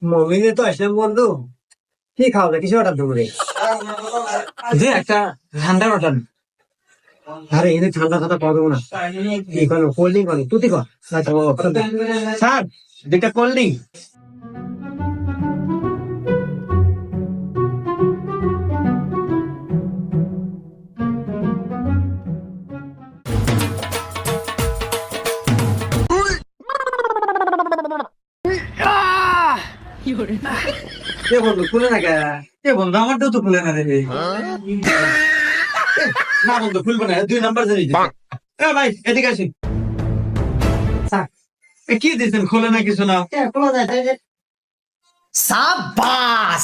মমিনে তো আসলাম বন্ধু, কি খাও না কিছু অর্ডার দেবো রে। যে একটা ঠান্ডা বাটান। আরে এনে ঠান্ডা ঠান্ডা পাওয়া দেবো না, কি করো কোল্ড ড্রিঙ্ক করো তুই কর। স্যার, দুইটা কোল্ড ড্রিঙ্ক। কে বন্ধু খুলে না কে? এ বন্ধু, আমারটাও তো খুলে না রে। না বন্ধু, খুলবো না, 2 নাম্বার জানি। ভাই এদিকে আসি। কি দিচ্ছেন, খোলে না কিছু না। খোলা যায় সাবাস